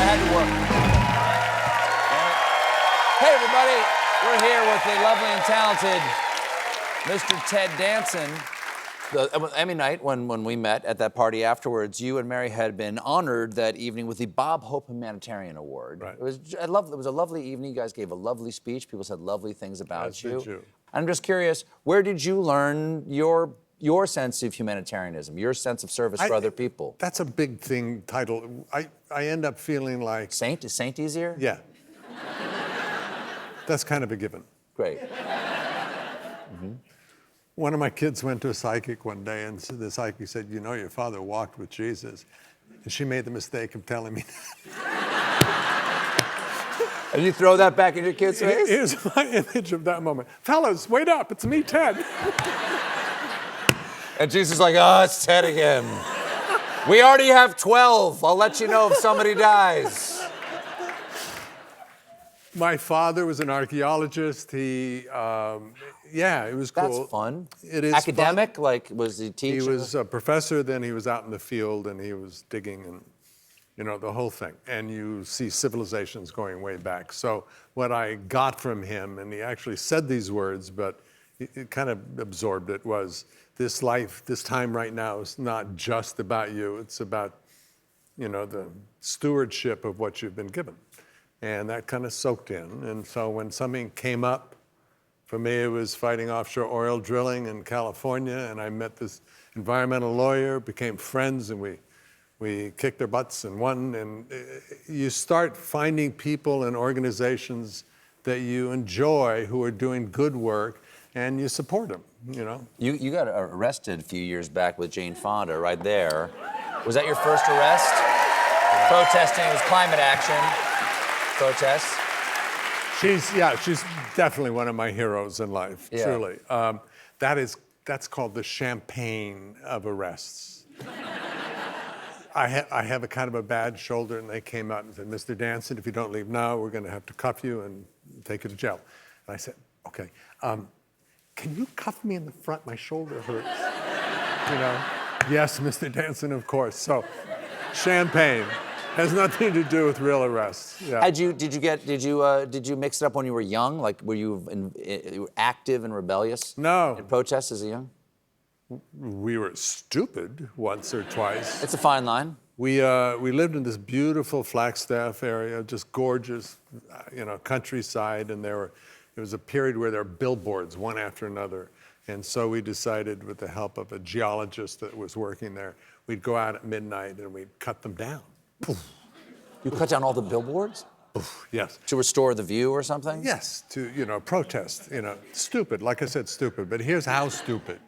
had to work. Hey, everybody. We're here with the lovely and talented Mr. Ted Danson. The Emmy night, when we met at that party afterwards, you and Mary had been honored that evening with the Bob Hope Humanitarian Award. Right. It was a lovely evening. You guys gave a lovely speech. People said lovely things about you. Did you. I'm just curious, where did you learn your sense of humanitarianism, your sense of service for other people? That's a big thing title. I end up feeling like... Saint? Is saint easier? Yeah. That's kind of a given. Great. One of my kids went to a psychic one day, and the psychic said, you know, your father walked with Jesus. And she made the mistake of telling me that. And you throw that back in your kid's face? Here's my image of that moment. Fellas, wait up, it's me, Ted. And Jesus is like, oh, it's Ted again. We already have 12. I'll let you know if somebody dies. My father was an archaeologist. He, yeah, it was cool. That's fun. It is academic? fun. Like, was he teaching? He was a professor, then he was out in the field, and he was digging and, you know, the whole thing. And you see civilizations going way back. So what I got from him, and he actually said these words, but it kind of absorbed it, was this life, this time right now is not just about you. It's about, you know, the stewardship of what you've been given. And that kind of soaked in. And so when something came up, for me, it was fighting offshore oil drilling in California, and I met this environmental lawyer, became friends, and we kicked their butts and won. And you start finding people and organizations that you enjoy who are doing good work, and you support them, you know? You got arrested a few years back with Jane Fonda right there. Was that your first arrest? Protesting, it was climate action. Protests. She's definitely one of my heroes in life, Yeah. truly. That's called the champagne of arrests. I have a kind of a bad shoulder, and they came out and said, Mr. Danson, if you don't leave now, we're going to have to cuff you and take you to jail. And I said, okay, can you cuff me in the front? My shoulder hurts. You know? Yes, Mr. Danson, of course. So, champagne. Has nothing to do with real arrests. Yeah. Did you mix it up when you were young? Like, were you active and rebellious? No. In protests as a young? We were stupid once or twice. It's a fine line. We lived in this beautiful Flagstaff area, just gorgeous, you know, countryside, and it was a period where there were billboards, one after another. And so we decided, with the help of a geologist that was working there, we'd go out at midnight and we'd cut them down. Poof. You cut down all the billboards? Poof. Yes. To restore the view or something? Yes, to, you know, protest, you know, stupid, like I said, stupid, but here's how stupid.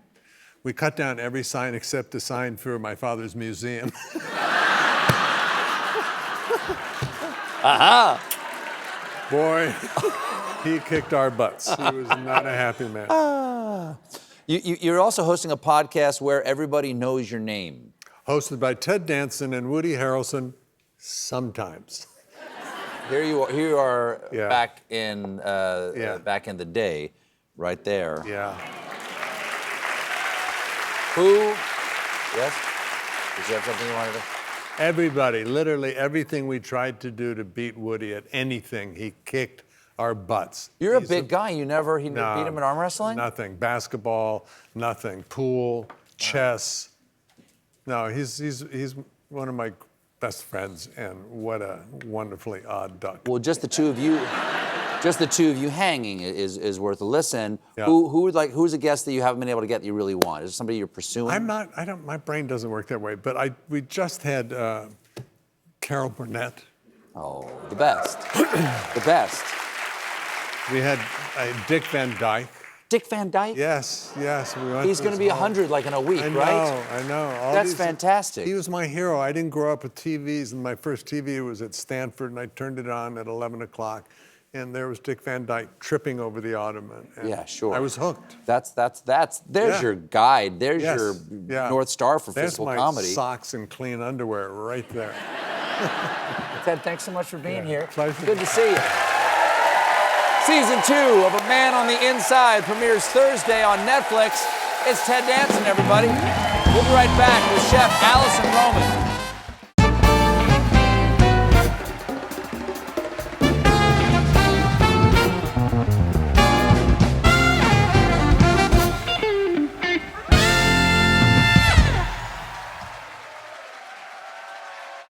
We cut down every sign except the sign for my father's museum. Aha! Boy, he kicked our butts. He was not a happy man. You're also hosting a podcast where everybody knows your name. Hosted by Ted Danson and Woody Harrelson, sometimes. Here you are Yeah. back in the day, right there. Yeah. Who? Yes? Did you have something you wanted to? Everybody, literally everything we tried to do to beat Woody at anything, he kicked our butts. You're a big guy. He never beat him in arm wrestling? Nothing. Basketball, nothing. Pool, chess. No, he's one of my best friends, and what a wonderfully odd duck. Well, just the two of you hanging is worth a listen. Yeah. Who's a guest that you haven't been able to get that you really want? Is there somebody you're pursuing? My brain doesn't work that way, but we just had Carol Burnett. Oh, the best. The best. We had Dick Van Dyke. Dick Van Dyke? Yes. We went He's to going to his be home. 100 like in a week, I right? know. That's fantastic. He was my hero. I didn't grow up with TVs, and my first TV was at Stanford, and I turned it on at 11 o'clock, and there was Dick Van Dyke tripping over the ottoman. And yeah, sure. I was hooked. There's your guide. There's your North Star for physical comedy. There's my socks and clean underwear right there. Ted, thanks so much for being here. Pleasure. Good to see you. Season 2 of A Man on the Inside premieres Thursday on Netflix. It's Ted Danson, everybody. We'll be right back with Chef Allison Roman.